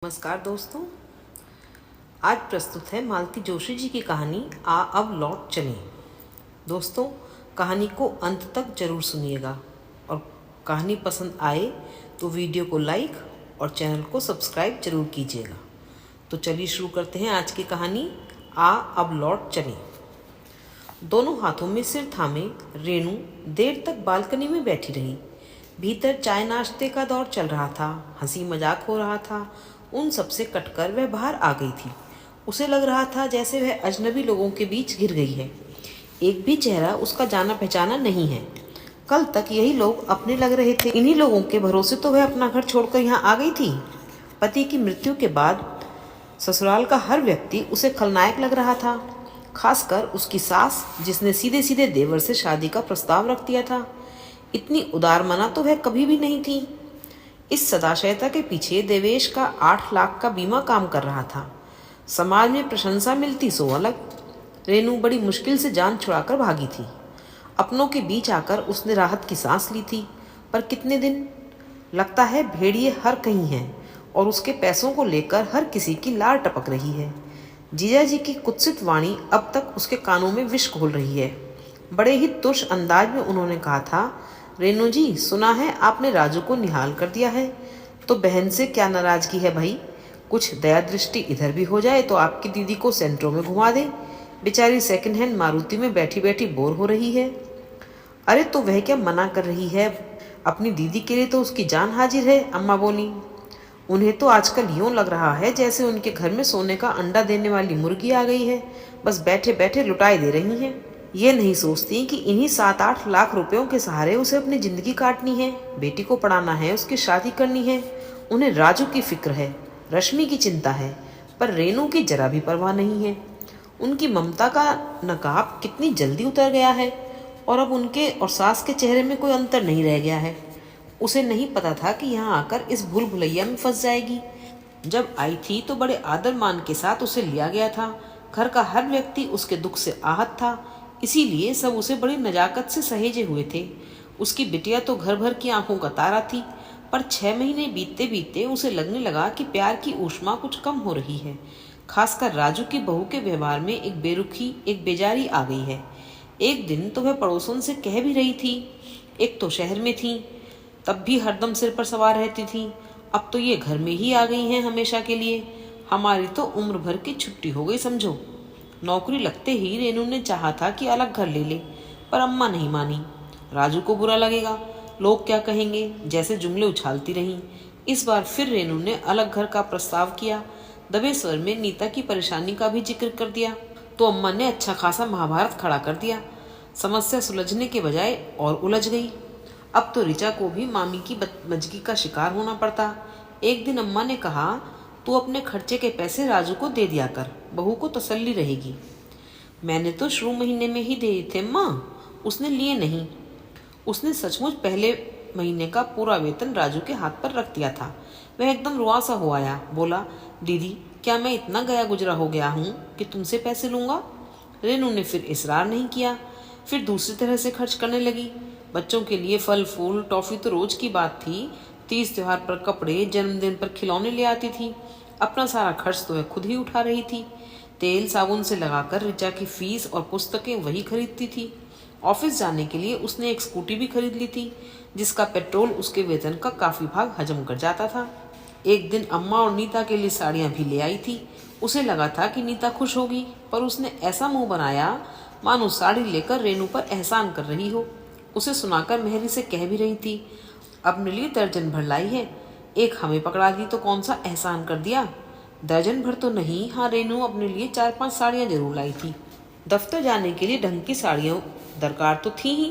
नमस्कार दोस्तों, आज प्रस्तुत है मालती जोशी जी की कहानी आ अब लौट चलें। दोस्तों, कहानी को अंत तक जरूर सुनिएगा और कहानी पसंद आए तो वीडियो को लाइक और चैनल को सब्सक्राइब जरूर कीजिएगा। तो चलिए शुरू करते हैं आज की कहानी आ अब लौट चलें। दोनों हाथों में सिर थामे रेणु देर तक बालकनी में बैठी रही। भीतर चाय नाश्ते का दौर चल रहा था, हंसी मजाक हो रहा था। उन सबसे कटकर वह बाहर आ गई थी। उसे लग रहा था जैसे वह अजनबी लोगों के बीच घिर गई है। एक भी चेहरा उसका जाना पहचाना नहीं है। कल तक यही लोग अपने लग रहे थे। इन्हीं लोगों के भरोसे तो वह अपना घर छोड़कर यहाँ आ गई थी। पति की मृत्यु के बाद ससुराल का हर व्यक्ति उसे खलनायक लग रहा था, खासकर उसकी सास, जिसने सीधे सीधे देवर से शादी का प्रस्ताव रख दिया था। इतनी उदार मना तो वह कभी भी नहीं थी। इस सदाशयता के पीछे देवेश का 8 लाख का बीमा काम कर रहा था। समाज में प्रशंसा मिलती सो अलग। रेणु बड़ी मुश्किल से जान छुड़ाकर भागी थी। अपनों के बीच आकर उसने राहत की सांस ली थी, पर कितने दिन। लगता है भेड़िए हर कहीं हैं और उसके पैसों को लेकर हर किसी की लार टपक रही है। जीजा जी की कुत्सित वाणी अब तक उसके कानों में विष घोल रही है। बड़े ही तुर्श अंदाज में उन्होंने कहा था, रेणु जी, सुना है आपने राजू को निहाल कर दिया है। तो बहन से क्या नाराजगी है भाई? कुछ दया दृष्टि इधर भी हो जाए तो आपकी दीदी को सेंट्रो में घुमा दे। बेचारी सेकंड हैंड मारुति में बैठी बैठी बोर हो रही है। अरे तो वह क्या मना कर रही है? अपनी दीदी के लिए तो उसकी जान हाजिर है, अम्मा बोली। उन्हें तो आजकल यूं लग रहा है जैसे उनके घर में सोने का अंडा देने वाली मुर्गी आ गई है, बस बैठे बैठे लुटाई दे रही हैं। ये नहीं सोचती कि इन्हीं 7-8 लाख रुपयों के सहारे उसे अपनी जिंदगी काटनी है, बेटी को पढ़ाना है, उसकी शादी करनी है। उन्हें राजू की फिक्र है, रश्मि की चिंता है, पर रेणु की जरा भी परवाह नहीं है। उनकी ममता का नकाब कितनी जल्दी उतर गया है और अब उनके और सास के चेहरे में कोई अंतर नहीं रह गया है। उसे नहीं पता था कि यहाँ आकर इस भूल भुलैया में फंस जाएगी। जब आई थी तो बड़े आदर मान के साथ उसे लिया गया था। घर का हर व्यक्ति उसके दुख से आहत था, इसीलिए सब उसे बड़ी नजाकत से सहेजे हुए थे। उसकी बिटिया तो घर भर की आंखों का तारा थी, पर 6 महीने बीतते बीतते उसे लगने लगा कि प्यार की ऊष्मा कुछ कम हो रही है। खासकर राजू की बहू के व्यवहार में एक बेरुखी, एक बेजारी आ गई है। एक दिन तो वह पड़ोसन से कह भी रही थी, एक तो शहर में थी तब भी हरदम सिर पर सवार रहती थी, अब तो ये घर में ही आ गई हैं हमेशा के लिए। हमारी तो उम्र भर की छुट्टी हो गई समझो। नौकरी लगते ही रेणु ने चाहा था कि अलग घर ले ले, पर अम्मा नहीं मानी। राजू को बुरा लगेगा, लोग क्या कहेंगे, जैसे जुमले उछालती रहीं। इस बार फिर रेणु ने अलग घर का प्रस्ताव किया। दबे स्वर में नीता की परेशानी का भी जिक्र कर दिया तो अम्मा ने अच्छा खासा महाभारत खड़ा कर दिया। समस्या सुलझने के बजाय और उलझ गई। अब तो ऋचा को भी मामी की बदमजगी का शिकार होना पड़ता। एक दिन अम्मा ने कहा, तू अपने खर्चे के पैसे राजू को दे दिया कर, बहू को तसल्ली रहेगी। मैंने तो शुरू महीने में ही दे दिए थे माँ, उसने लिए नहीं। उसने सचमुच पहले महीने का पूरा वेतन राजू के हाथ पर रख दिया था। वह एकदम रुआ सा हो आया, बोला, दीदी क्या मैं इतना गया गुजरा हो गया हूँ कि तुमसे पैसे लूँगा? रेणु ने फिर इसरार नहीं किया, फिर दूसरी तरह से खर्च करने लगी। बच्चों के लिए फल फूल टॉफी तो रोज की बात थी। 30 त्योहार पर कपड़े, जन्मदिन पर खिलौने ले आती थी। अपना सारा खर्च तो वह खुद ही उठा रही थी। तेल साबुन से लगाकर ऋचा की फीस और पुस्तकें वही खरीदती थी। ऑफिस जाने के लिए उसने एक स्कूटी भी खरीद ली थी, जिसका पेट्रोल उसके वेतन का काफी भाग हजम कर जाता था। एक दिन अम्मा और नीता के लिए साड़ियां भी ले आई थी। उसे लगा था कि नीता खुश होगी, पर उसने ऐसा मुंह बनाया मानो साड़ी लेकर रेणु पर एहसान कर रही हो। उसे सुनाकर मेहरी से कह भी रही थी, अपने लिए दर्जन भर लाई है, एक हमें पकड़ा दी तो कौन सा एहसान कर दिया। दर्जन भर तो नहीं, हाँ रेणु अपने लिए 4-5 साड़ियाँ जरूर लाई थी। दफ्तर जाने के लिए ढंग की साड़ियाँ दरकार तो थी ही।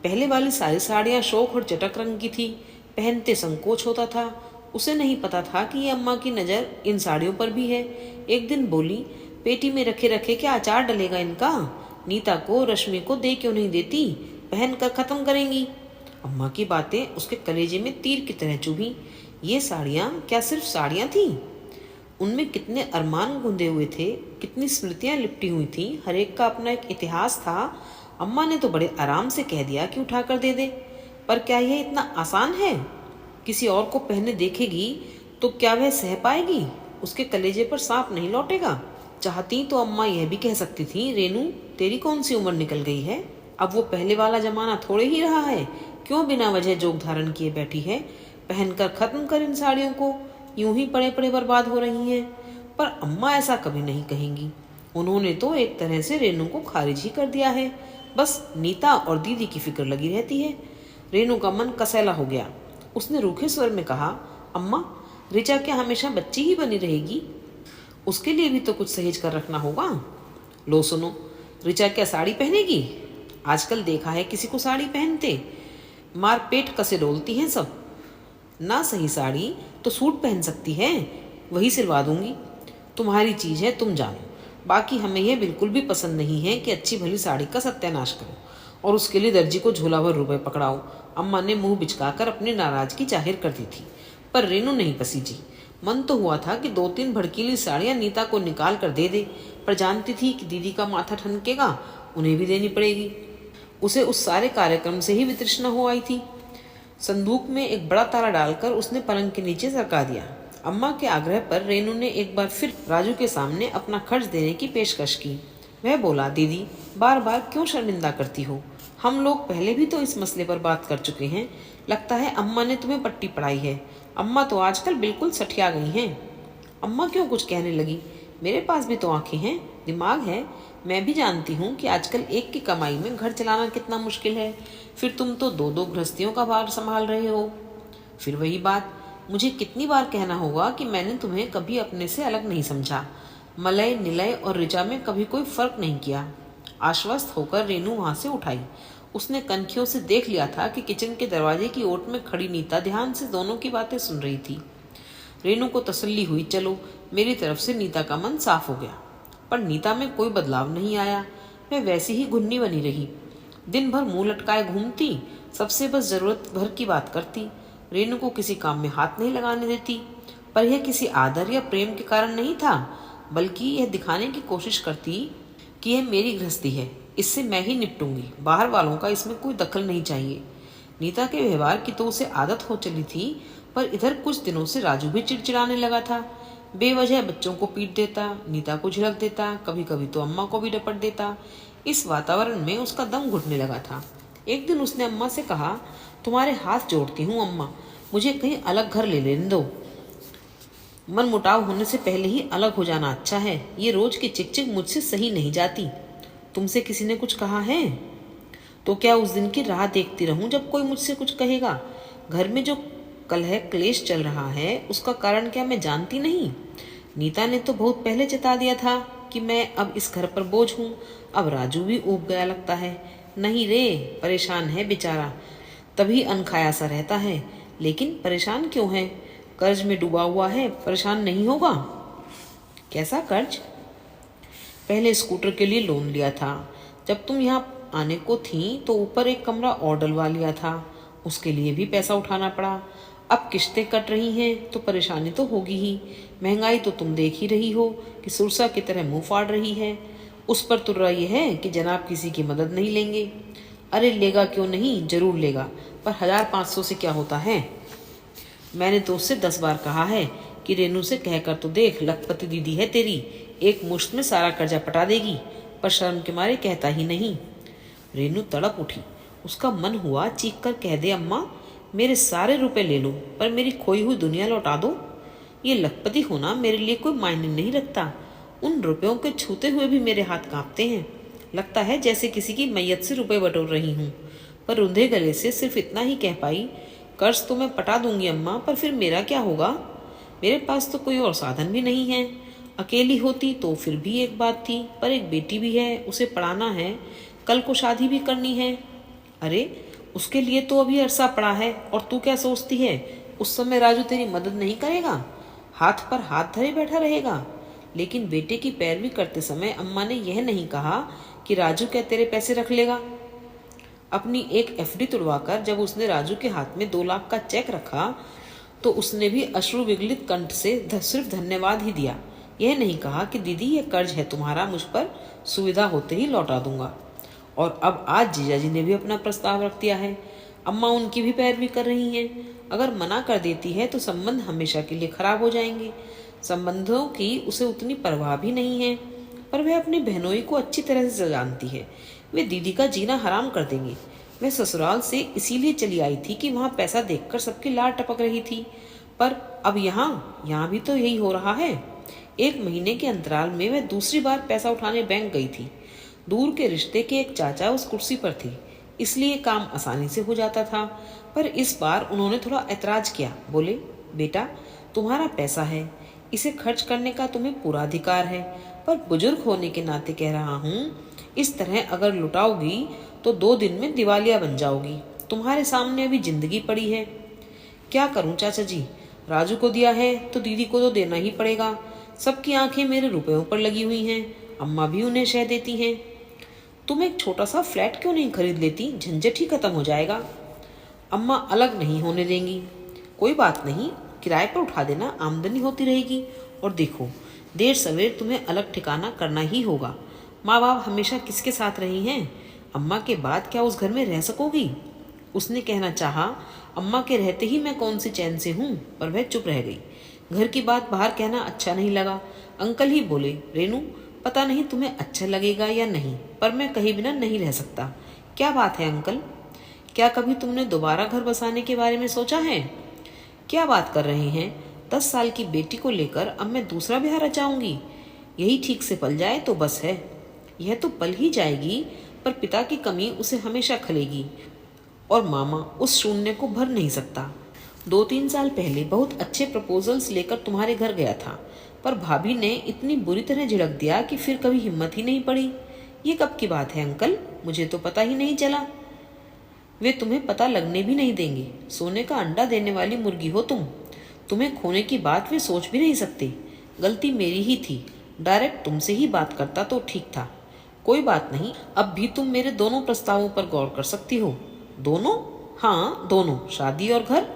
पहले वाली सारी साड़ियाँ शोक और चटक रंग की थी, पहनते संकोच होता था। उसे नहीं पता था कि ये अम्मा की नज़र इन साड़ियों पर भी है। एक दिन बोली, पेटी में रखे रखे क्या अचार डलेगा इनका? नीता को, रश्मि को दे क्यों नहीं देती, पहन कर खत्म करेंगी। अम्मा की बातें उसके कलेजे में तीर की तरह चुभी। ये साड़ियाँ क्या सिर्फ साड़ियाँ थीं? उनमें कितने अरमान गुंदे हुए थे, कितनी स्मृतियाँ लिपटी हुई थीं, हर एक का अपना एक इतिहास था। अम्मा ने तो बड़े आराम से कह दिया कि उठाकर दे दे, पर क्या यह इतना आसान है? किसी और को पहने देखेगी तो क्या वह सह पाएगी? उसके कलेजे पर सांप नहीं लौटेगा। चाहती तो अम्मा यह भी कह सकती थी, रेनू तेरी कौन सी उम्र निकल गई है, अब वो पहले वाला जमाना थोड़े ही रहा है, क्यों बिना वजह जोग धारण किए बैठी है, पहनकर खत्म कर इन साड़ियों को, यूं ही पड़े पड़े बर्बाद हो रही हैं। पर अम्मा ऐसा कभी नहीं कहेंगी। उन्होंने तो एक तरह से रेनू को खारिज ही कर दिया है। बस नीता और दीदी की फिक्र लगी रहती है। रेनू का मन कसैला हो गया। उसने रूखे स्वर में कहा, अम्मा ऋचा क्या हमेशा बच्ची ही बनी रहेगी? उसके लिए भी तो कुछ सहेज कर रखना होगा। लो सुनो, ऋचा क्या साड़ी पहनेगी? आजकल देखा है किसी को साड़ी पहनते? मार पेट कसे डोलती हैं सब। ना सही साड़ी तो सूट पहन सकती है, वही सिलवा दूंगी। तुम्हारी चीज़ है, तुम जानो। बाकी हमें यह बिल्कुल भी पसंद नहीं है कि अच्छी भली साड़ी का सत्यानाश करो और उसके लिए दर्जी को झोला भर रुपए पकड़ाओ। अम्मा ने मुंह बिचकाकर अपनी नाराजगी जाहिर कर दी थी, पर रेनू नहीं पसीजी। मन तो हुआ था कि 2-3 भड़कीली साड़ियाँ नीता को निकाल कर दे दे, पर जानती थी कि दीदी का माथा ठनकेगा, उन्हें भी देनी पड़ेगी। उसे उस सारे कार्यक्रम से ही वितृष्णा हो आई थी। संदूक में एक बड़ा ताला डालकर उसने पलंग के नीचे सरका दिया। अम्मा के आग्रह पर रेनू ने एक बार फिर राजू के सामने अपना खर्च देने की पेशकश की। वह बोला, दीदी बार बार क्यों शर्मिंदा करती हो? हम लोग पहले भी तो इस मसले पर बात कर चुके हैं। लगता है अम्मा ने तुम्हें पट्टी पढ़ाई है। अम्मा तो आजकल बिल्कुल सठिया गई हैं। अम्मा क्यों कुछ कहने लगी? मेरे पास भी तो आंखें हैं, दिमाग है। मैं भी जानती हूँ कि आजकल एक की कमाई में घर चलाना कितना मुश्किल है। फिर तुम तो 2-2 गृहस्थियों का भार संभाल रहे हो। फिर वही बात, मुझे कितनी बार कहना होगा कि मैंने तुम्हें कभी अपने से अलग नहीं समझा। मलय, निलय और ऋचा में कभी कोई फर्क नहीं किया। आश्वस्त होकर रेनू वहां से उठाई। उसने कनखियों से देख लिया था कि किचन के दरवाजे की ओट में खड़ी नीता ध्यान से दोनों की बातें सुन रही थी। रेनू को तसल्ली हुई, चलो मेरी तरफ से नीता का मन साफ हो गया। पर नीता में कोई बदलाव नहीं आया। वह वैसी ही घुन्नी बनी रही। दिन भर मुंह लटकाए घूमती, सबसे बस जरूरत भर की बात करती, रेनू को किसी काम में हाथ नहीं लगाने देती। पर यह किसी आदर या प्रेम के कारण नहीं था, बल्कि यह दिखाने की कोशिश करती कि यह मेरी गृहस्थी है, इससे मैं ही निपटूंगी, बाहर वालों का इसमें कोई दखल नहीं चाहिए। नीता के व्यवहार की तो उसे आदत हो चली थी, पर इधर कुछ दिनों से राजू भी चिड़चिड़ाने लगा था। बेवजह बच्चों को पीट देता, नीता को झिड़क देता, कभी कभी तो अम्मा को भी डपट देता। इस वातावरण में उसका दम घुटने लगा था। एक दिन उसने अम्मा से कहा, तुम्हारे हाथ जोड़ती हूँ अम्मा, मुझे कहीं अलग घर ले लेने दो। मन मुटाव होने से पहले ही अलग हो जाना अच्छा है। ये रोज की चिकचिक मुझसे सही नहीं जाती। तुमसे किसी ने कुछ कहा है? तो क्या उस दिन की राह देखती रहूं जब कोई मुझसे कुछ कहेगा? घर में जो कलह क्लेश चल रहा है उसका कारण क्या मैं जानती नहीं? नीता ने तो बहुत पहले चेता दिया था कि मैं अब इस घर पर बोझ हूँ। अब राजू भी ऊब गया लगता है। नहीं रे, परेशान है बेचारा, तभी अनखाया सा रहता है। लेकिन परेशान क्यों है? कर्ज में डूबा हुआ है, परेशान नहीं होगा। कैसा कर्ज? पहले स्कूटर के लिए लोन लिया था। जब तुम यहाँ आने को थी तो ऊपर एक कमरा और डलवा लिया था, उसके लिए भी पैसा उठाना पड़ा। अब किश्तें कट रही हैं तो परेशानी तो होगी ही। महंगाई तो तुम देख ही रही हो कि सुरसा की तरह मुंह फाड़ रही है। उस पर तुर्रा ये है कि जनाब किसी की मदद नहीं लेंगे। अरे लेगा क्यों नहीं, जरूर लेगा, पर 1500 से क्या होता है? मैंने तो उससे 10 बार कहा है कि रेनू से कहकर तो देख, लखपति दीदी है तेरी, एक मुश्त में सारा कर्जा पटा देगी, पर शर्म के मारे कहता ही नहीं। रेनू तड़प उठी। उसका मन हुआ चीख कर कह दे, अम्मा मेरे सारे रुपए ले लो, पर मेरी खोई हुई दुनिया लौटा दो। ये लखपति होना मेरे लिए कोई मायने नहीं रखता। उन रुपयों के छूते हुए भी मेरे हाथ कांपते हैं। लगता है जैसे किसी की मैयत से रुपए बटोर रही हूँ। पर रुंधे गले से सिर्फ इतना ही कह पाई, कर्ज तो मैं पटा दूंगी अम्मा, पर फिर मेरा क्या होगा? मेरे पास तो कोई और साधन भी नहीं है। अकेली होती तो फिर भी एक बात थी, पर एक बेटी भी है, उसे पढ़ाना है, कल को शादी भी करनी है। अरे उसके लिए तो अभी अरसा पड़ा है। और तू क्या सोचती है उस समय राजू तेरी मदद नहीं करेगा, हाथ पर हाथ धरे बैठा रहेगा? लेकिन बेटे की पैरवी करते समय अम्मा ने यह नहीं कहा कि राजू क्या तेरे पैसे रख लेगा। अपनी एक एफडी तुड़वाकर जब उसने राजू के हाथ में 2 लाख का चेक रखा तो उसने भी अश्रु विगलित कंठ से सिर्फ धन्यवाद ही दिया। यह नहीं कहा कि दीदी यह कर्ज है तुम्हारा, मुझ पर सुविधा होते ही लौटा दूंगा। और अब आज जीजाजी ने भी अपना प्रस्ताव रख दिया है। अम्मा उनकी भी पैरवी कर रही हैं। अगर मना कर देती है तो संबंध हमेशा के लिए खराब हो जाएंगे। संबंधों की उसे उतनी परवाह भी नहीं है, पर वह अपनी बहनोई को अच्छी तरह से जानती है। वे दीदी का जीना हराम कर देंगे। वह ससुराल से इसीलिए चली आई थी कि वहाँ पैसा देखकर सबकी लार टपक रही थी, पर अब यहाँ भी तो यही हो रहा है। 1 महीने के अंतराल में वह दूसरी बार पैसा उठाने बैंक गई थी। दूर के रिश्ते के एक चाचा उस कुर्सी पर थे, इसलिए काम आसानी से हो जाता था। पर इस बार उन्होंने थोड़ा ऐतराज किया। बोले, बेटा, तुम्हारा पैसा है, इसे खर्च करने का तुम्हें पूरा अधिकार है, पर बुजुर्ग होने के नाते कह रहा हूँ, इस तरह अगर लुटाओगी तो 2 दिन में दिवालिया बन जाओगी। तुम्हारे सामने अभी जिंदगी पड़ी है। क्या करूं चाचा जी, राजू को दिया है तो दीदी को तो देना ही पड़ेगा। सबकी आंखें मेरे रुपयों पर लगी हुई हैं, अम्मा भी उन्हें शह देती हैं। तुम एक छोटा सा फ्लैट क्यों नहीं खरीद लेती, झंझट ही खत्म हो जाएगा। अम्मा अलग नहीं होने देंगी। कोई बात नहीं, किराए पर उठा देना, आमदनी होती रहेगी। और देखो, देर सवेर तुम्हें अलग ठिकाना करना ही होगा। माँ बाप हमेशा किसके साथ रही हैं? अम्मा के बाद क्या उस घर में रह सकोगी? उसने कहना चाहा, अम्मा के रहते ही मैं कौन सी चैन से हूँ, पर वह चुप रह गई। घर की बात बाहर कहना अच्छा नहीं लगा। अंकल ही बोले, रेनू, पता नहीं तुम्हें अच्छा लगेगा या नहीं, पर मैं कहीं बिना नहीं रह सकता। क्या बात है अंकल? क्या कभी तुमने दोबारा घर बसाने के बारे में सोचा है? क्या बात कर रहे हैं? 10 साल की बेटी को लेकर अब मैं दूसरा ब्याह रचाऊंगी? यही ठीक से पल जाए तो बस है। यह तो पल ही जाएगी, पर पिता की कमी उसे हमेशा खलेगी और मामा उस शून्य को भर नहीं सकता। 2-3 साल पहले बहुत अच्छे प्रपोजल्स लेकर तुम्हारे घर गया था, पर भाभी ने इतनी बुरी तरह झिड़क दिया कि फिर कभी हिम्मत ही नहीं पड़ी। ये कब की बात है अंकल? मुझे तो पता ही नहीं चला। वे तुम्हें पता लगने भी नहीं देंगे। सोने का अंडा देने वाली मुर्गी हो तुम। तुम्हें खोने की बात वे सोच भी नहीं सकते। गलती मेरी ही थी, डायरेक्ट तुमसे ही बात करता तो ठीक था। कोई बात नहीं, अब भी तुम मेरे दोनों प्रस्तावों पर गौर कर सकती हो। दोनों? हाँ, दोनों, शादी और घर।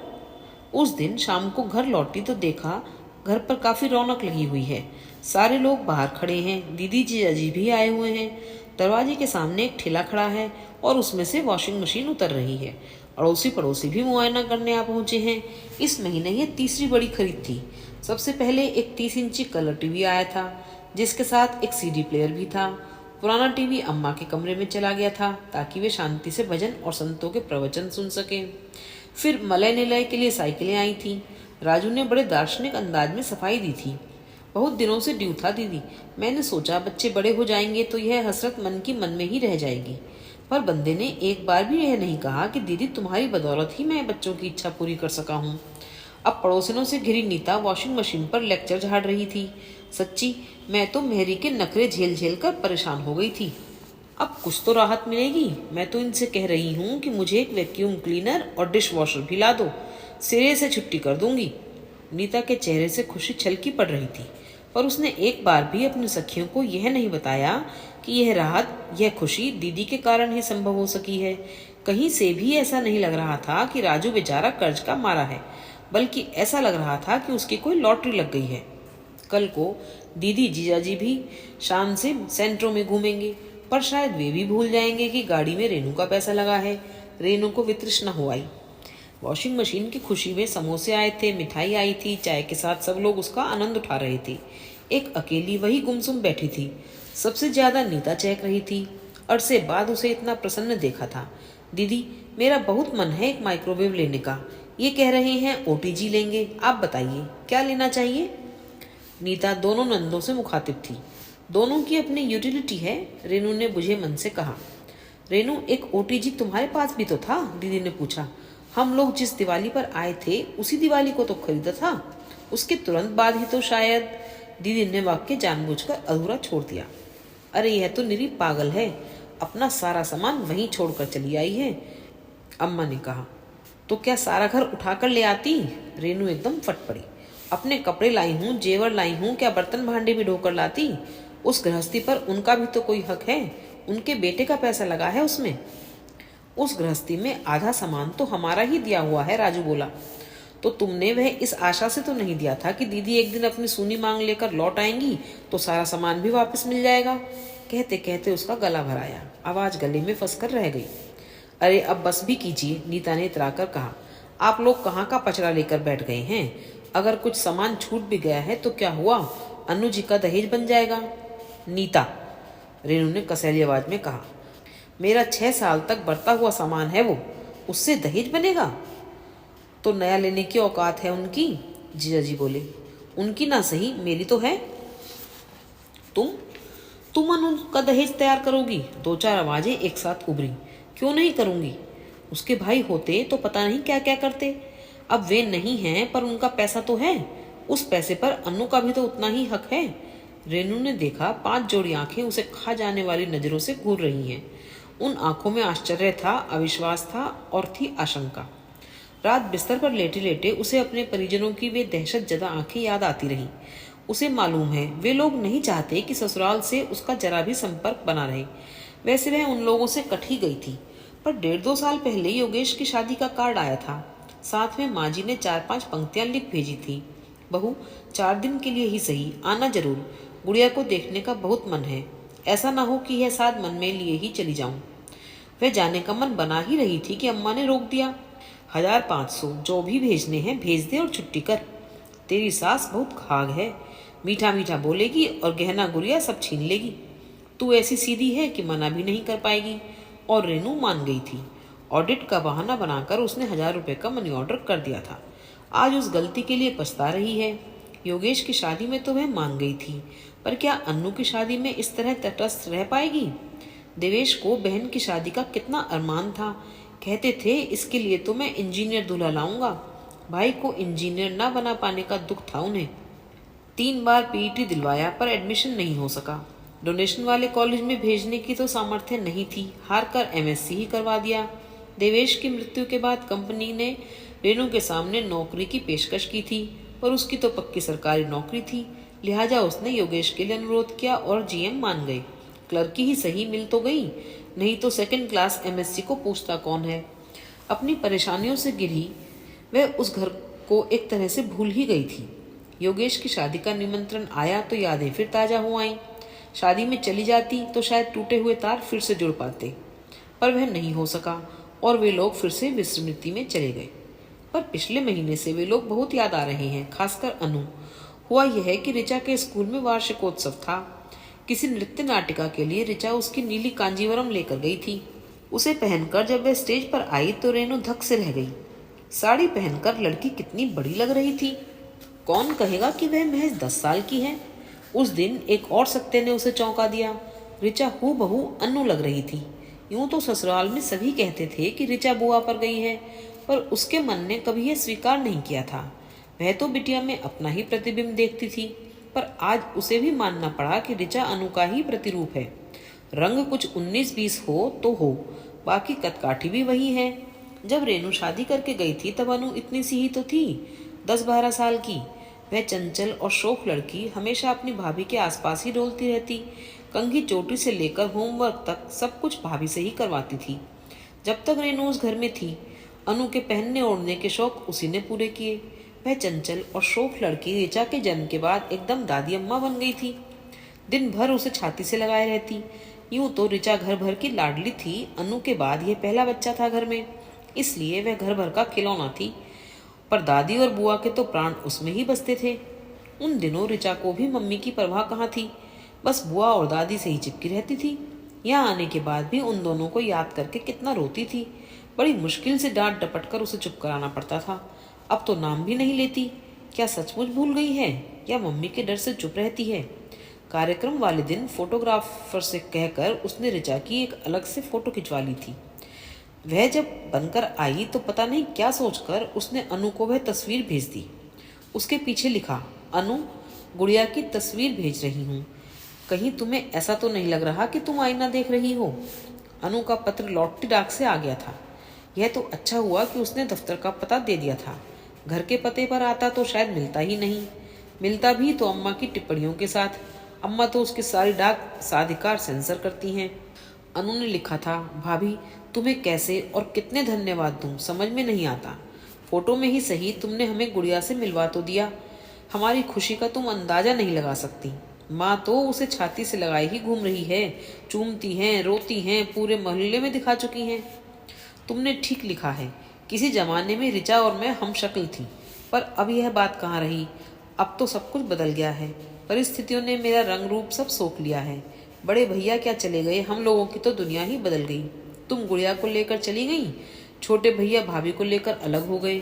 उस दिन शाम को घर लौटी तो देखा घर पर काफी रौनक लगी हुई है। सारे लोग बाहर खड़े हैं, दीदी जीजाजी भी आए हुए हैं। दरवाजे के सामने एक ठेला खड़ा है और उसमें से वॉशिंग मशीन उतर रही है। अड़ोसी पड़ोसी भी मुआयना करने आ पहुंचे हैं। इस महीने ये तीसरी बड़ी खरीद थी। सबसे पहले एक 30 इंची कलर टीवी आया था, जिसके साथ एक सीडी प्लेयर भी था। पुराना टीवी अम्मा के कमरे में चला गया था ताकि वे शांति से भजन और संतों के प्रवचन सुन सकें। फिर मलय निलय के लिए साइकिलें आई थीं। राजू ने बड़े दार्शनिक अंदाज में सफाई दी थी। बहुत दिनों से ड्यू था दीदी। मैंने सोचा बच्चे बड़े हो जाएंगे तो यह हसरत मन की मन में ही रह जाएगी, पर बंदे ने एक बार भी यह नहीं कहा कि दीदी तुम्हारी बदौलत ही मैं बच्चों की इच्छा पूरी कर सका हूँ। अब पड़ोसिनों से घिरी नीता वॉशिंग मशीन पर लेक्चर झाड़ रही थी। सच्ची, मैं तो मेहरी के नखरे झेल झेल कर परेशान हो गई थी। अब कुछ तो राहत मिलेगी। मैं तो इनसे कह रही हूँ कि मुझे एक वैक्यूम क्लीनर और डिश वॉशर भी ला दो, सिरे से छुट्टी कर दूंगी। नीता के चेहरे से खुशी छलकी पड़ रही थी, पर उसने एक बार भी अपनी सखियों को यह नहीं बताया कि यह राहत, यह खुशी दीदी के कारण ही संभव हो सकी है। कहीं से भी ऐसा नहीं लग रहा था कि राजू बेचारा कर्ज का मारा है, बल्कि ऐसा लग रहा था कि उसकी कोई लॉटरी लग गई है। कल को दीदी जीजाजी भी शाम से सेंटरों में घूमेंगे, पर शायद वे भी भूल जाएंगे कि गाड़ी में रेनू का पैसा लगा है। रेनू को वितृष्णा हो आई। वॉशिंग मशीन की खुशी में समोसे आए थे, मिठाई आई थी, चाय के साथ सब लोग उसका आनंद उठा रहे थे। एक अकेली वही गुमसुम बैठी थी। सबसे ज्यादा नीता चहक रही थी। अरसे बाद उसे इतना प्रसन्न देखा था। दीदी, मेरा बहुत मन है एक माइक्रोवेव लेने का। ये कह रहे हैं ओटीजी लेंगे, आप बताइए क्या लेना चाहिए? नीता दोनों नंदों से मुखातिब थी। दोनों की अपनी यूटिलिटी है, रेनू ने बुझे मन से कहा। रेनू, एक ओटीजी तुम्हारे पास भी तो था, दीदी ने पूछा। हम लोग जिस दिवाली पर आए थे उसी दिवाली को तो खरीदा था, उसके तुरंत बाद ही तो शायद। दीदी ने वाक्य जानबूझकर अधूरा छोड़ दिया। अरे यह तो निरी पागल है, अपना सारा सामान वहीं छोड़कर चली आई है, अम्मा ने कहा। तो क्या सारा घर उठाकर ले आती? रेनू एकदम फट पड़ी। अपने कपड़े लाई हूँ, जेवर लाई हूँ, क्या बर्तन भांडे भी ढोकर लाती? उस गृहस्थी पर उनका भी तो कोई हक है, उनके बेटे का पैसा लगा है उसमें। उस गृहस्थी में आधा सामान तो हमारा ही दिया हुआ है, राजू बोला। तो तुमने वह इस आशा से तो नहीं दिया था कि दीदी एक दिन अपनी सूनी मांग लेकर लौट आएंगी तो सारा सामान भी वापस मिल जाएगा? कहते कहते उसका गला भर आया, आवाज गले में फंसकर रह गई। अरे अब बस भी कीजिए, नीता ने इतराकर कहा। आप लोग कहाँ का पचड़ा लेकर बैठ गए हैं? अगर कुछ सामान छूट भी गया है तो क्या हुआ, अनु जी का दहेज बन जाएगा। नीता, रेनू ने कसैली आवाज में कहा, मेरा 6 साल तक बरता हुआ सामान है वो, उससे दहेज बनेगा? तो नया लेने की औकात है उनकी, जीजाजी बोले। उनकी ना सही, मेरी तो है। तुम तुम अनु का दहेज तैयार करोगी? 2-4 आवाजें एक साथ उभरी। क्यों नहीं करूंगी? उसके भाई होते तो पता नहीं क्या क्या करते। अब वे नहीं हैं, पर उनका पैसा तो है। उस पैसे पर अनु का भी तो उतना ही हक है। रेनू ने देखा 5 जोड़ी आंखें उसे खा जाने वाली नजरों से घूर रही हैं। उन आंखों में आश्चर्य था, अविश्वास था और थी आशंका। रात बिस्तर पर लेटे लेटे उसे अपने परिजनों की वे दहशत जदा आंखें याद आती रहीं। उसे मालूम है वे लोग नहीं चाहते कि ससुराल से उसका जरा भी संपर्क बना रहे। वैसे वह उन लोगों से कट ही गई थी, पर 1.5-2 साल पहले योगेश की शादी का कार्ड आया था। साथ में माँ जी ने 4-5 पंक्तियां लिख भेजी थी। बहू, 4 दिन के लिए ही सही, आना जरूर। गुड़िया को देखने का बहुत मन है। ऐसा ना हो कि यह साथ मन में लिए ही चली जाऊं। वह जाने का मन बना ही रही थी कि अम्मा ने रोक दिया। 1500 जो भी भेजने हैं भेज दे और छुट्टी कर। तेरी सास बहुत खाग है, मीठा मीठा बोलेगी और गहना गुड़िया सब छीन लेगी। तू ऐसी सीधी है कि मना भी नहीं कर पाएगी। और रेनू मान गई थी। ऑडिट का बहाना बनाकर उसने 1000 रुपये का मनी ऑर्डर कर दिया था। आज उस गलती के लिए पछता रही है। योगेश की शादी में तो वह मान गई थी, पर क्या अन्नू की शादी में इस तरह तटस्थ रह पाएगी? देवेश को बहन की शादी का कितना अरमान था। कहते थे इसके लिए तो मैं इंजीनियर दूल्हा लाऊंगा। भाई को इंजीनियर ना बना पाने का दुख था उन्हें। 3 बार पीईटी दिलवाया पर एडमिशन नहीं हो सका। डोनेशन वाले कॉलेज में भेजने की तो सामर्थ्य नहीं थी, हार कर एमएससी ही करवा दिया। देवेश की मृत्यु के बाद कंपनी ने रेनू के सामने नौकरी की पेशकश की थी, पर उसकी तो पक्की सरकारी नौकरी थी। लिहाजा उसने योगेश के लिए अनुरोध किया और जीएम मान गए। क्लर्की ही सही मिल तो गई, नहीं तो 2nd क्लास एमएससी को पूछता कौन है। अपनी परेशानियों से घिरी वह उस घर को एक तरह से भूल ही गई थी। योगेश की शादी का निमंत्रण आया तो यादें फिर ताजा हो आईं। शादी में चली जाती तो शायद टूटे हुए तार फिर से जुड़ पाते, पर वह नहीं हो सका और वे लोग फिर से विस्मृति में चले गए। पर पिछले महीने से वे लोग बहुत याद आ रहे हैं, खासकर अनु। हुआ यह है कि ऋचा के स्कूल में वार्षिकोत्सव था। किसी नृत्य नाटिका के लिए ऋचा उसकी नीली कांजीवरम लेकर गई थी। उसे पहनकर जब वह स्टेज पर आई तो रेनू धक से रह गई। साड़ी पहनकर लड़की कितनी बड़ी लग रही थी। कौन कहेगा कि वह महज 10 साल की है। उस दिन एक और सत्य ने उसे चौंका दिया। ऋचा हूबहू अन्नू लग रही थी। यूं तो ससुराल में सभी कहते थे कि ऋचा बुआ पर गई है, पर उसके मन ने कभी यह स्वीकार नहीं किया था। वह तो बिटिया में अपना ही प्रतिबिंब देखती थी, पर आज उसे भी मानना पड़ा कि ऋचा अनु का ही प्रतिरूप है। रंग कुछ 19-20 हो तो हो, बाकी कदकाठी भी वही है। जब रेनू शादी करके गई थी तब अनु इतनी सी ही तो थी, 10-12 साल की। वह चंचल और शौक लड़की हमेशा अपनी भाभी के आसपास ही डोलती रहती। कंघी चोटी से लेकर होमवर्क तक सब कुछ भाभी से ही करवाती थी। जब तक रेनू उस घर में थी, अनु के पहनने ओढ़ने के शौक उसी ने पूरे किए। वह चंचल और शौक लड़की ऋचा के जन्म के बाद एकदम दादी अम्मा बन गई थी। दिन भर उसे छाती से लगाए रहती। यूं तो ऋचा घर भर की लाडली थी। अनु के बाद यह पहला बच्चा था घर में, इसलिए वह घर भर का खिलौना थी। पर दादी और बुआ के तो प्राण उसमें ही बसते थे। उन दिनों ऋचा को भी मम्मी की परवाह कहाँ थी, बस बुआ और दादी से ही चिपकी रहती थी। यहाँ आने के बाद भी उन दोनों को याद करके कितना रोती थी। बड़ी मुश्किल से डांट डपट कर उसे चुप कराना पड़ता था। अब तो नाम भी नहीं लेती। क्या सचमुच भूल गई है या मम्मी के डर से चुप रहती है? कार्यक्रम वाले दिन फोटोग्राफर से कहकर उसने ऋचा की एक अलग से फोटो खिंचवा ली थी। वह जब बनकर आई तो पता नहीं क्या सोचकर उसने अनु को वह तस्वीर भेज दी। उसके पीछे लिखा, अनु, गुड़िया की तस्वीर भेज रही हूँ। कहीं तुम्हें ऐसा तो नहीं लग रहा कि तुम आईना देख रही हो? अनु का पत्र लौटती डाक से आ गया था। यह तो अच्छा हुआ कि उसने दफ्तर का पता दे दिया था। घर के पते पर आता तो शायद मिलता ही नहीं। मिलता भी तो अम्मा की टिप्पणियों के साथ। अम्मा तो उसकी सारी डाक साधिकार सेंसर करती हैं। अनु ने लिखा था, भाभी, तुम्हें कैसे और कितने धन्यवाद दूं समझ में नहीं आता। फोटो में ही सही तुमने हमें गुड़िया से मिलवा तो दिया। हमारी खुशी का तुम अंदाजा नहीं लगा सकती। माँ तो उसे छाती से लगाए ही घूम रही है, चूमती हैं, रोती हैं, पूरे मोहल्ले में दिखा चुकी हैं। तुमने ठीक लिखा है, किसी जमाने में ऋचा और मैं हम शक्ल थी, पर अब यह बात कहाँ रही। अब तो सब कुछ बदल गया है। परिस्थितियों ने मेरा रंग रूप सब सोख लिया है। बड़े भैया क्या चले गए, हम लोगों की तो दुनिया ही बदल गई। तुम गुड़िया को लेकर चली गई, छोटे भैया भाभी को लेकर अलग हो गए।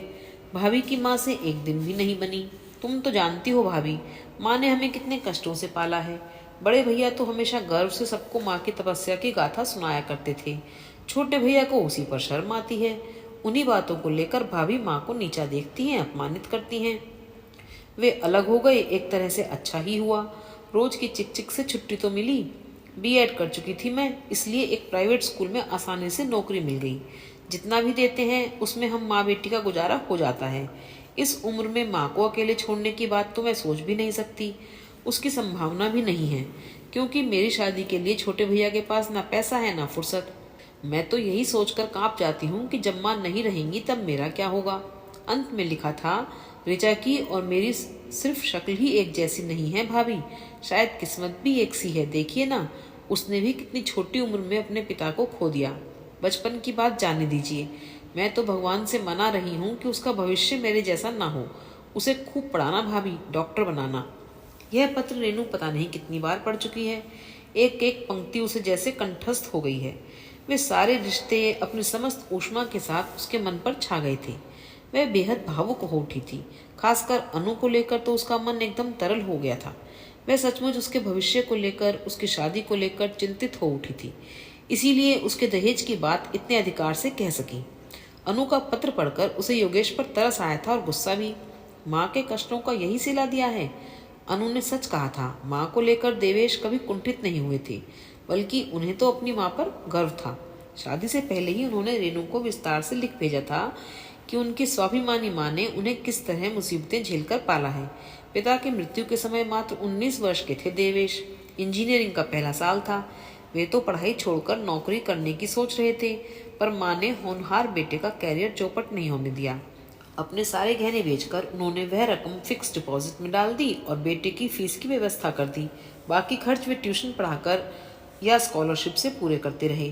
भाभी की माँ से एक दिन भी नहीं बनी। तुम तो जानती हो भाभी, माँ ने हमें कितने कष्टों से पाला है। बड़े भैया तो हमेशा गर्व से सबको माँ की तपस्या की गाथा सुनाया करते थे। छोटे भैया को उसी पर शर्म आती है। उन्हीं बातों को लेकर भाभी माँ को नीचा देखती हैं, अपमानित करती हैं। वे अलग हो गए, एक तरह से अच्छा ही हुआ। रोज की चिक चिक से छुट्टी तो मिली। बीएड कर चुकी थी मैं, इसलिए एक प्राइवेट स्कूल में आसानी से नौकरी मिल गई। जितना भी देते हैं उसमें हम माँ बेटी का गुजारा हो जाता है। इस उम्र में माँ को अकेले छोड़ने की बात तो मैं सोच भी नहीं सकती। उसकी संभावना भी नहीं है, क्योंकि मेरी शादी के लिए छोटे भैया के पास ना पैसा है ना फुर्सत। मैं तो यही सोचकर कांप जाती हूँ कि जब माँ नहीं रहेंगी तब मेरा क्या होगा। अंत में लिखा था, ऋचा की और मेरी सिर्फ शक्ल ही एक जैसी नहीं है भाभी, शायद किस्मत भी एक सी है। देखिए ना, उसने भी कितनी छोटी उम्र में अपने पिता को खो दिया। बचपन की बात जाने दीजिए, मैं तो भगवान से मना रही हूँ कि उसका भविष्य मेरे जैसा ना हो। उसे खूब पढ़ाना भाभी, डॉक्टर बनाना। यह पत्र रेनू पता नहीं कितनी बार पढ़ चुकी है। एक एक पंक्ति उसे जैसे कंठस्थ हो गई है। वे सारे रिश्ते अपनी समस्त ऊष्मा के साथ उसके मन पर छा गए थे। वह बेहद भावुक हो उठी थी। खासकर अनु को लेकर तो उसका मन एकदम तरल हो गया था। वह सचमुच उसके भविष्य को लेकर, उसकी शादी को लेकर चिंतित हो उठी थी। इसीलिए उसके दहेज की बात इतने अधिकार से कह सकी। अनु का पत्र पढ़कर उसे योगेश पर तरस आया था और गुस्सा भी। माँ के कष्टों का यही सिला दिया है। अनु ने सच कहा था। माँ को लेकर देवेश कभी कुंठित नहीं हुए थे, बल्कि उन्हें तो अपनी माँ पर गर्व था। शादी से पहले ही उन्होंने रेनू को विस्तार से लिख भेजा था कि उनकी स्वाभिमानी माँ ने उन्हें किस तरह मुसीबतें झेलकर पाला है। पिता की मृत्यु के समय मात्र 19 वर्ष के थे देवेश। इंजीनियरिंग का पहला साल था। वे तो पढ़ाई छोड़कर नौकरी करने की सोच रहे थे, पर माँ ने होनहार बेटे का कैरियर चौपट नहीं होने दिया। अपने सारे गहने बेचकर उन्होंने वह रकम फिक्स डिपॉजिट में डाल दी और बेटे की फीस की व्यवस्था कर दी। बाकी खर्च वे ट्यूशन पढ़ाकर या स्कॉलरशिप से पूरे करते रहे।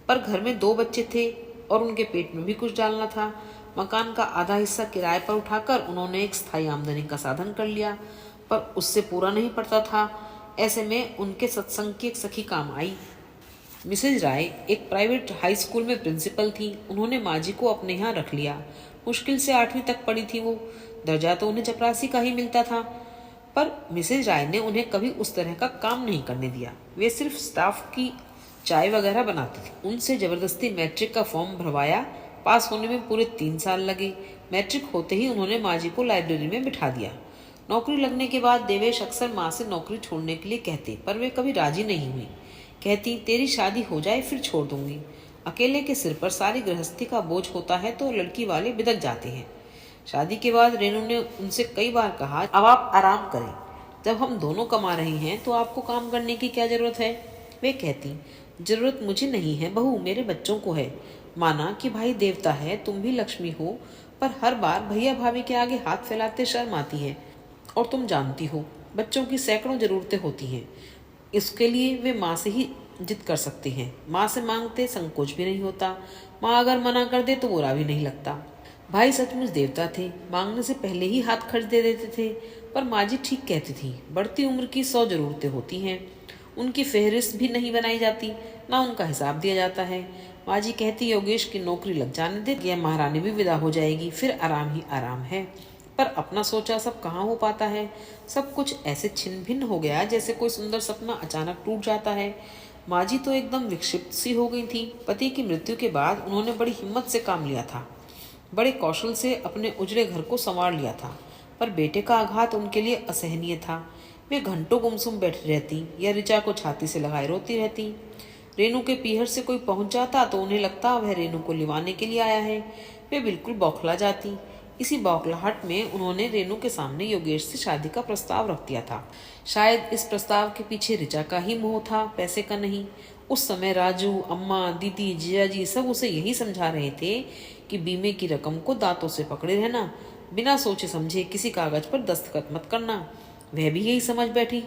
पर घर में 2 बच्चे थे और उनके पेट में भी कुछ डालना था। मकान का आधा हिस्सा किराए पर उठाकर उन्होंने एक स्थायी आमदनी का साधन कर लिया, पर उससे पूरा नहीं पड़ता था। ऐसे में उनके सत्संग की एक सखी काम आई। मिसेज राय एक प्राइवेट हाई स्कूल में प्रिंसिपल थी। उन्होंने माँ जी को अपने यहाँ रख लिया। मुश्किल से 8वीं तक पढ़ी थी वो। दर्जा तो उन्हें चपरासी का ही मिलता था, पर मिसेज राय ने उन्हें कभी उस तरह का काम नहीं करने दिया। वे सिर्फ स्टाफ की चाय वगैरह बनाती थी। उनसे जबरदस्ती मैट्रिक का फॉर्म भरवाया। पास होने में पूरे 3 साल लगे। मैट्रिक होते ही उन्होंने माँ जी को लाइब्रेरी में बिठा दिया। नौकरी लगने के बाद देवेश अक्सर माँ से नौकरी छोड़ने के लिए कहते, पर वे कभी राजी नहीं हुई। कहती, तेरी शादी हो जाए फिर छोड़ दूंगी। अकेले के सिर पर सारी गृहस्थी का बोझ होता है तो लड़की वाले बिदक जाते हैं। शादी के बाद रेनू ने उनसे कई बार कहा, अब आप आराम करें। जब हम दोनों कमा रहे हैं तो आपको काम करने की क्या जरूरत है। वे कहती, जरूरत मुझे नहीं है बहू, मेरे बच्चों को है। माना कि भाई देवता है, तुम भी लक्ष्मी हो, पर हर बार भैया भाभी के आगे हाथ फैलाते शर्म आती है। और तुम जानती हो, बच्चों की सैकड़ों जरूरतें होती हैं। इसके लिए वे माँ से ही जिद कर सकते हैं। माँ से मांगते संकोच भी नहीं होता। माँ अगर मना कर दे तो बुरा भी नहीं लगता। भाई सचमुच देवता थे, मांगने से पहले ही हाथ खर्च दे देते थे। पर माँ जी ठीक कहती थी, बढ़ती उम्र की 100 जरूरतें होती हैं। उनकी फहरिस्त भी नहीं बनाई जाती, ना उनका हिसाब दिया जाता है। माँ जी कहती, योगेश की नौकरी लग जाने दे, यह महारानी भी विदा हो जाएगी, फिर आराम ही आराम है। पर अपना सोचा सब कहाँ हो पाता है। सब कुछ ऐसे छिन्न भिन्न हो गया जैसे कोई सुंदर सपना अचानक टूट जाता है। माँ जी तो एकदम विक्षिप्त सी हो गई थी। पति की मृत्यु के बाद उन्होंने बड़ी हिम्मत से काम लिया था, बड़े कौशल से अपने उजड़े घर को संवार लिया था, पर बेटे का आघात उनके लिए असहनीय था। वे घंटों गुमसुम बैठी रहती या ऋचा को छाती से लगाए रोती रहती। रेनू के पीहर से कोई पहुंच जाता तो उन्हें लगता वह रेनू को लिवाने के लिए आया है। वे बिल्कुल बौखला जाती। इसी बौखलाहट में उन्होंने रेनू के सामने योगेश से शादी का प्रस्ताव रख दिया था। शायद इस प्रस्ताव के पीछे ऋचा का ही मोह था, पैसे का नहीं। उस समय राजू, अम्मा, दीदी, जियाजी सब उसे यही समझा रहे थे कि बीमे की रकम को दांतों से पकड़े रहना, बिना सोचे समझे किसी कागज पर दस्तखत मत करना। वह भी यही समझ बैठी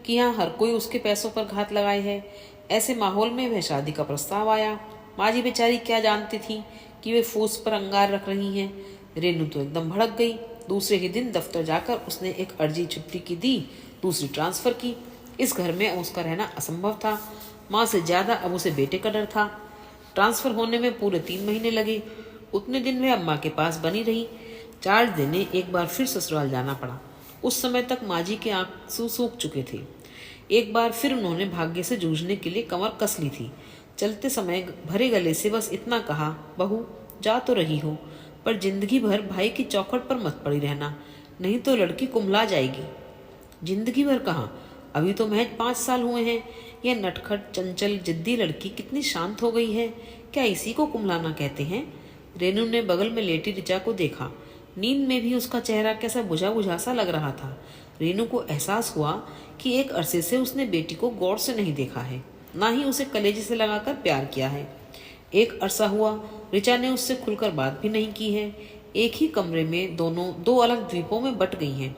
कि यहाँ हर कोई उसके पैसों पर घात लगाए है। ऐसे माहौल में वह शादी का प्रस्ताव आया। माँ जी बेचारी क्या जानती थी कि वे फोर्स पर अंगार रख रही हैं। रेनू तो एकदम भड़क गई। दूसरे ही दिन दफ्तर जाकर उसने एक अर्जी छुट्टी की दी, दूसरी ट्रांसफर की। इस घर में उसका रहना असंभव था। माँ से ज्यादा अब उसे बेटे का डर था। ट्रांसफर होने में पूरे 3 महीने लगे। उतने दिन वह अम्मा के पास बनी रही। चार्ज देने एक बार फिर ससुराल जाना पड़ा। उस समय तक माँ जी के आंसू सूख चुके थे। एक बार फिर उन्होंने भाग्य से जूझने के लिए कमर कस ली थी। चलते समय भरे गले से बस इतना कहा, बहू जा तो रही हो, पर जिंदगी भर भाई की चौखट पर मत पड़ी रहना, नहीं तो लड़की कुम्हला जाएगी। जिंदगी भर कहाँ, अभी तो महज 5 साल हुए हैं। यह नटखट चंचल जिद्दी लड़की कितनी शांत हो गई है। क्या इसी को कुम्हलाना कहते हैं? रेनू ने बगल में लेटी ऋचा को देखा। नींद में भी उसका चेहरा कैसा बुझा बुझा सा लग रहा था। रेनू को एहसास हुआ कि एक अरसे से उसने बेटी को गौर से नहीं देखा है, ना ही उसे कलेजे से लगाकर प्यार किया है। एक अरसा हुआ ऋचा ने उससे खुलकर बात भी नहीं की है। एक ही कमरे में दोनों 2 अलग द्वीपों में बट गई हैं।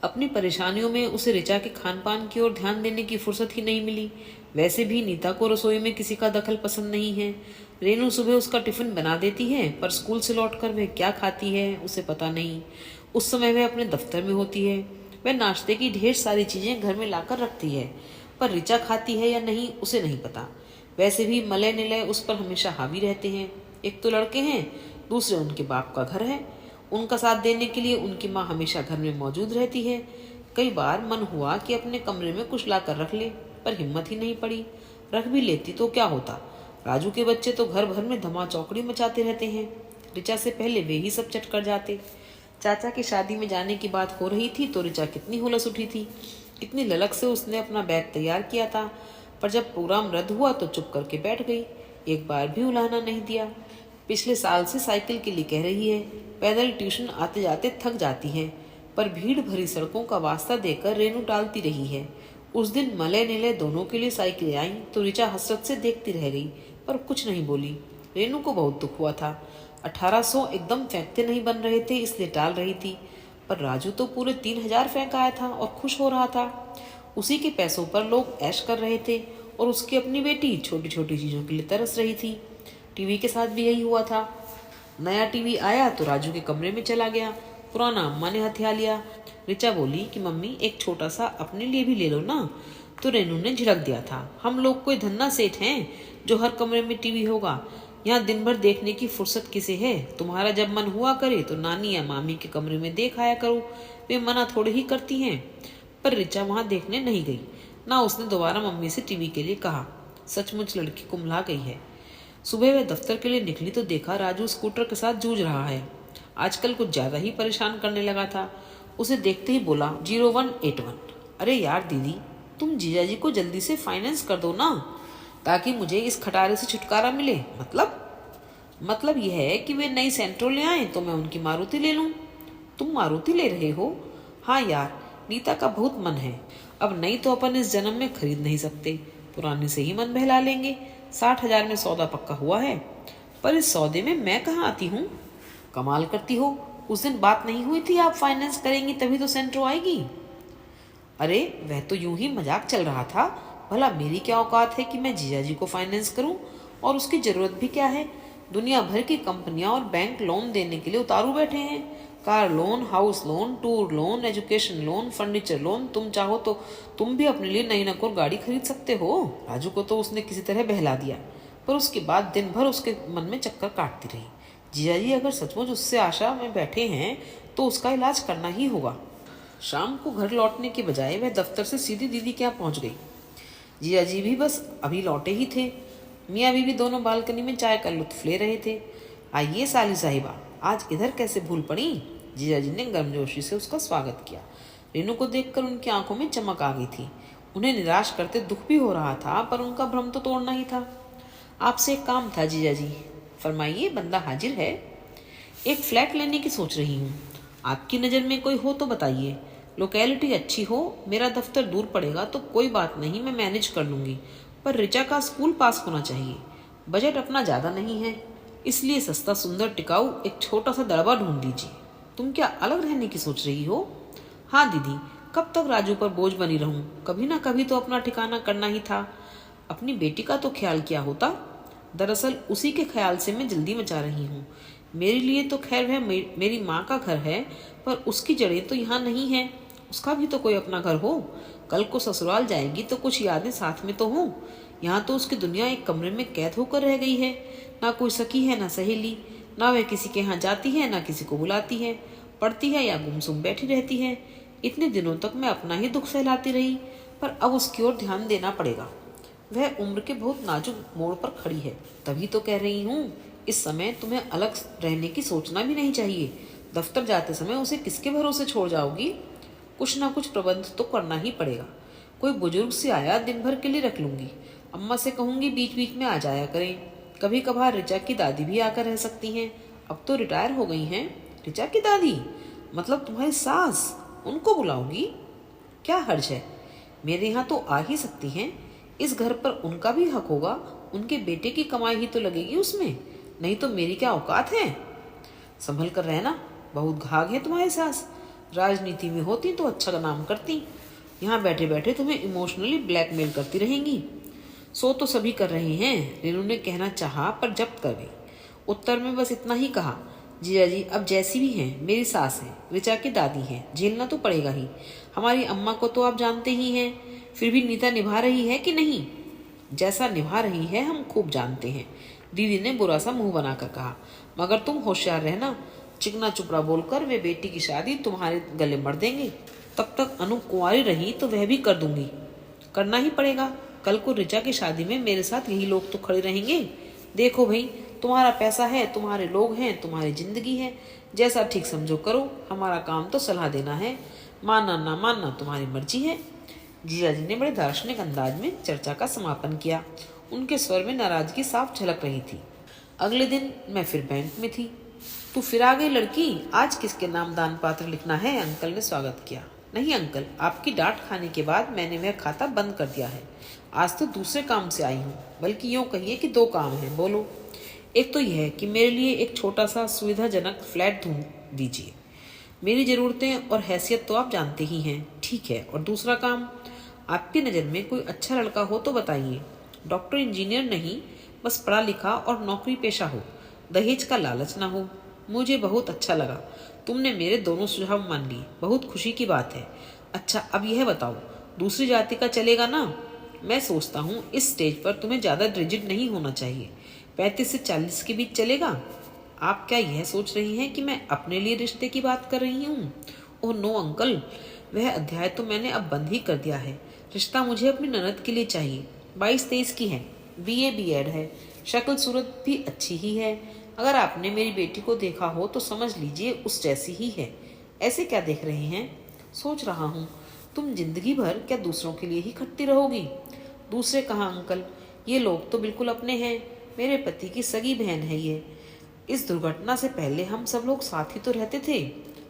अपनी परेशानियों में उसे ऋचा के खान पान की ओर ध्यान देने की फुर्सत ही नहीं मिली। वैसे भी नीता को रसोई में किसी का दखल पसंद नहीं है। रेनू सुबह उसका टिफिन बना देती है, पर स्कूल से लौटकर वह क्या खाती है उसे पता नहीं। उस समय वह अपने दफ्तर में होती है। वह नाश्ते की ढेर सारी चीजें घर में लाकर रखती है, पर ऋचा खाती है या नहीं उसे नहीं पता। वैसे भी मलय निलय उस पर हमेशा हावी रहते हैं। एक तो लड़के हैं, दूसरे उनके बाप का घर है। उनका साथ देने के लिए उनकी माँ हमेशा घर में मौजूद रहती है। कई बार मन हुआ कि अपने कमरे में कुछ ला कर रख ले, पर हिम्मत ही नहीं पड़ी। रख भी लेती तो क्या होता, राजू के बच्चे तो घर भर में धमा चौकड़ी मचाते रहते हैं। ऋचा से पहले वे ही सब चट कर जाते। चाचा की शादी में जाने की बात हो रही थी तो ऋचा कितनी हुलस उठी थी, कितनी ललक से उसने अपना बैग तैयार किया था। पर जब प्रोग्राम रद्द हुआ तो चुप करके बैठ गई, एक बार भी उलाहना नहीं दिया। पिछले साल से साइकिल के लिए कह रही है। पैदल ट्यूशन आते जाते थक जाती है, पर भीड़ भरी सड़कों का वास्ता देकर रेनू टालती रही है। उस दिन मलय निलय दोनों के लिए साइकिलें आईं तो ऋचा हसरत से देखती रह गई, पर कुछ नहीं बोली। रेनू को बहुत दुख हुआ था। 1800 एकदम फेंकते नहीं बन रहे थे, इसलिए टाल रही थी। पर राजू तो पूरे 3000 फेंक आया था और खुश हो रहा था। उसी के पैसों पर लोग ऐश कर रहे थे और उसकी अपनी बेटी छोटी छोटी चीजों के लिए तरस रही थी। टीवी के साथ भी यही हुआ था। नया टीवी आया तो राजू के कमरे में चला गया, पुराना अम्मा ने हथिया लिया। ऋचा बोली कि मम्मी एक छोटा सा अपने लिए भी ले लो ना, तो रेनू ने झिड़क दिया था, हम लोग कोई धन्ना सेठ हैं जो हर कमरे में टीवी होगा। यहाँ दिन भर देखने की फुर्सत किसे है? तुम्हारा जब मन हुआ करे तो नानी या मामी के कमरे में देख आया करो, वे मना थोड़े ही करती हैं। पर ऋचा वहां देखने नहीं गई, ना उसने दोबारा मम्मी से टीवी के लिए कहा। सचमुच लड़की कुम्हला गई है। सुबह वह दफ्तर के लिए निकली तो देखा राजू स्कूटर के साथ जूझ रहा है। आजकल कुछ ज्यादा ही परेशान करने लगा था। उसे देखते ही बोला 0181। अरे यार दीदी, तुम जीजा जी को जल्दी से फाइनेंस कर दो ना, ताकि मुझे इस खटारे से छुटकारा मिले। मतलब यह है कि वे नई सेंट्रो ले आए तो मैं उनकी मारुति ले लूं। तुम मारुति ले रहे हो? हाँ यार, नीता का बहुत मन है। अब नई तो अपन इस जन्म में खरीद नहीं सकते, पुरानी से ही मन बहला लेंगे। 60,000 में सौदा पक्का हुआ है, पर इस सौदे में मैं कहाँ आती हूँ? कमाल करती हो, उस दिन बात नहीं हुई थी आप फाइनेंस करेंगी तभी तो सेंट्रो आएगी। अरे वह तो यूं ही मजाक चल रहा था, भला मेरी क्या औकात है कि मैं जीजा जी को फाइनेंस करूं, और उसकी जरूरत भी क्या है? दुनिया भर की कंपनियां और बैंक लोन देने के लिए उतारू बैठे हैं। Car loan, house loan, tour loan, education loan, furniture loan. तुम चाहो तो तुम भी अपने लिए नई नकोर गाड़ी खरीद सकते हो। राजू को तो उसने किसी तरह बहला दिया, पर उसके बाद दिन भर उसके मन में चक्कर काटती रही। जीजा जी अगर सचमुच उससे आशा में बैठे हैं तो उसका इलाज करना ही होगा। शाम को घर लौटने के बजाय वह दफ्तर से सीधी दीदी के यहाँ पहुंच गई। जिया जी भी बस अभी लौटे ही थे। मियाँ बीवी दोनों बालकनी में चाय का लुत्फ ले रहे थे। आइए साली साहिबा, आज इधर कैसे भूल पड़ी? जीजा जी ने गर्मजोशी से उसका स्वागत किया। रेनू को देखकर उनकी आंखों में चमक आ गई थी। उन्हें निराश करते दुख भी हो रहा था, पर उनका भ्रम तो तोड़ना ही था। आपसे एक काम था जीजा जी। फरमाइए, बंदा हाजिर है। एक फ्लैट लेने की सोच रही हूँ, आपकी नज़र में कोई हो तो बताइए। लोकेलिटी अच्छी हो, मेरा दफ्तर दूर पड़ेगा तो कोई बात नहीं, मैं मैनेज कर लूँगी, पर ऋचा का स्कूल पास होना चाहिए। बजट अपना ज़्यादा नहीं है, इसलिए सस्ता सुंदर टिकाऊ एक छोटा सा दड़बा ढूंढ दीजिए। तुम क्या अलग रहने की सोच रही हो? हाँ दीदी, कब तक राजू पर बोझ बनी रहूं? कभी ना कभी तो अपना ठिकाना करना ही था। अपनी बेटी का तो ख्याल किया होता। दरअसल उसी के ख्याल से मैं जल्दी मचा रही हूँ। मेरे लिए तो खैर वह मेरी माँ का घर है, पर उसकी जड़ें तो यहाँ नहीं हैं। उसका भी तो कोई अपना घर हो। कल को ससुराल जाएगी तो कुछ यादें साथ में तो हों। यहाँ तो उसकी दुनिया एक कमरे में कैद होकर रह गई है। ना कोई सखी है, ना सहेली। ना वह किसी के यहाँ जाती है, ना किसी को बुलाती है। पढ़ती है या गुमसुम बैठी रहती है। इतने दिनों तक मैं अपना ही दुख सहलाती रही, पर अब उसकी ओर ध्यान देना पड़ेगा। वह उम्र के बहुत नाजुक मोड़ पर खड़ी है। तभी तो कह रही हूँ, इस समय तुम्हें अलग रहने की सोचना भी नहीं चाहिए। दफ्तर जाते समय उसे किसके भरोसे छोड़ जाओगी? कुछ ना कुछ प्रबंध तो करना ही पड़ेगा। कोई बुजुर्ग से आया दिन भर के लिए रख लूंगी। अम्मा से कहूंगी बीच बीच में आ जाया करें। कभी कभार ऋचा की दादी भी आकर रह सकती हैं। अब तो रिटायर हो गई हैं। ऋचा की दादी मतलब तुम्हारी सास? उनको बुलाऊंगी? क्या हर्ज है? मेरे यहाँ तो आ ही सकती हैं। इस घर पर उनका भी हक होगा। उनके बेटे की कमाई ही तो लगेगी उसमें। नहीं तो मेरी क्या औकात है? संभल कर रहना। बहुत घाघ है तुम्हारी सास। राजनीति में होती तो अच्छा नाम करती। यहाँ बैठे बैठे तुम्हें इमोशनली ब्लैकमेल करती रहेंगी। सो तो सभी कर रहे हैं, रेनू ने कहना चाहा पर जब्त कर गई। उत्तर में बस इतना ही कहा, जीजा जी अब जैसी भी हैं मेरी सास हैं, ऋचा की दादी हैं, झेलना तो पड़ेगा ही। हमारी अम्मा को तो आप जानते ही हैं। फिर भी नीता निभा रही है कि नहीं? जैसा निभा रही है हम खूब जानते हैं, दीदी ने बुरा सा मुंह बनाकर कहा। मगर तुम होशियार रहना। चिकना चुपड़ा बोलकर वे बेटी की शादी तुम्हारे गले मर देंगे। तब तक अनु कुंवारी रही तो वह भी कर दूंगी। करना ही पड़ेगा। कल को ऋचा की शादी में मेरे साथ यही लोग तो खड़े रहेंगे। देखो भाई, तुम्हारा पैसा है, तुम्हारे लोग हैं, तुम्हारी जिंदगी है। जैसा ठीक समझो करो। हमारा काम तो सलाह देना है। मानना ना मानना तुम्हारी मर्जी है। जीजा जी ने बड़े दार्शनिक अंदाज में चर्चा का समापन किया। उनके स्वर में नाराजगी साफ झलक रही थी। अगले दिन मैं फिर बैंक में थी। तू फिर आ गई लड़की। आज किसके नाम दान पात्र लिखना है? अंकल ने स्वागत किया। नहीं अंकल, आपकी डांट खाने के बाद मैंने वह खाता बंद कर दिया है। आज तो दूसरे काम से आई हूँ। बल्कि यूँ कहिए कि 2 काम हैं। बोलो। एक तो यह कि मेरे लिए एक छोटा सा सुविधाजनक फ्लैट ढूंढ दीजिए। मेरी ज़रूरतें और हैसियत तो आप जानते ही हैं। ठीक है। और दूसरा काम, आपकी नज़र में कोई अच्छा लड़का हो तो बताइए। डॉक्टर इंजीनियर नहीं, बस पढ़ा लिखा और नौकरी पेशा हो। दहेज का लालच ना हो। मुझे बहुत अच्छा लगा। तुमने मेरे दोनों सुझाव मान लिए। बहुत खुशी की बात है। अच्छा अब यह बताओ, दूसरी जाति का चलेगा ना? मैं सोचता हूँ इस स्टेज पर तुम्हें ज़्यादा रिजिड नहीं होना चाहिए। 35 से 40 के बीच चलेगा? आप क्या यह सोच रही हैं कि मैं अपने लिए रिश्ते की बात कर रही हूँ? ओह नो अंकल, वह अध्याय तो मैंने अब बंद ही कर दिया है। रिश्ता मुझे अपनी ननद के लिए चाहिए। 22-23 की है, BA B.Ed है, शक्ल सूरत भी अच्छी ही है। अगर आपने मेरी बेटी को देखा हो तो समझ लीजिए उस जैसी ही है। ऐसे क्या देख रहे हैं? सोच रहा हूँ, तुम जिंदगी भर क्या दूसरों के लिए ही खटती रहोगी? दूसरे कहाँ अंकल, ये लोग तो बिल्कुल अपने हैं। मेरे पति की सगी बहन है ये। इस दुर्घटना से पहले हम सब लोग साथ ही तो रहते थे।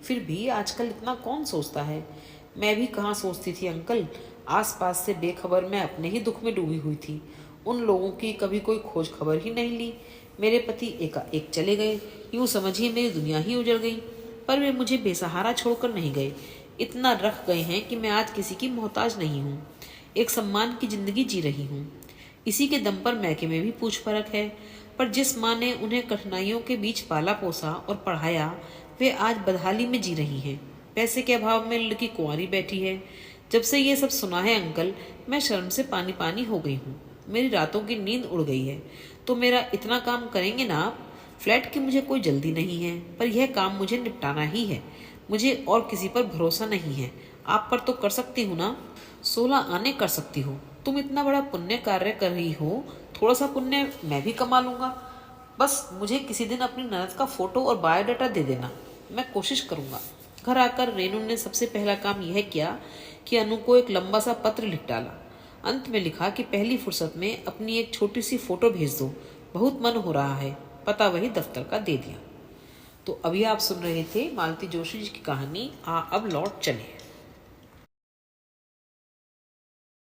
फिर भी आजकल इतना कौन सोचता है? मैं भी कहाँ सोचती थी अंकल। आसपास से बेखबर मैं अपने ही दुख में डूबी हुई थी। उन लोगों की कभी कोई खोज खबर ही नहीं ली। मेरे पति एकाएक चले गए। यूँ समझिए मेरी दुनिया ही उजड़ गई। पर वे मुझे बेसहारा छोड़कर नहीं गए। इतना रख गए हैं कि मैं आज किसी की मोहताज नहीं हूँ। एक सम्मान की जिंदगी जी रही हूँ। इसी के दम पर मैके में भी पूछ परख है। पर जिस माँ ने उन्हें कठिनाइयों के बीच पाला पोसा और पढ़ाया, वे आज बदहाली में जी रही हैं। पैसे के अभाव में लड़की कुंवारी बैठी है। जब से ये सब सुना है अंकल, मैं शर्म से पानी पानी हो गई हूँ। मेरी रातों की नींद उड़ गई है। तो मेरा इतना काम करेंगे ना आप? फ्लैट की मुझे कोई जल्दी नहीं है, पर यह काम मुझे निपटाना ही है। मुझे और किसी पर भरोसा नहीं है। आप पर तो कर सकती हूँ ना? 16 आने कर सकती हो। तुम इतना बड़ा पुण्य कार्य कर रही हो, थोड़ा सा पुण्य मैं भी कमा लूँगा। बस मुझे किसी दिन अपनी ननद का फोटो और बायोडाटा दे देना। मैं कोशिश करूँगा। घर आकर रेनू ने सबसे पहला काम यह किया कि अनु को एक लंबा सा पत्र लिख डाला। अंत में लिखा कि पहली फुर्सत में अपनी एक छोटी सी फोटो भेज दो, बहुत मन हो रहा है। पता वही दफ्तर का दे दिया। तो अभी आप सुन रहे थे मालती जोशी जी की कहानी आ अब लौट चले।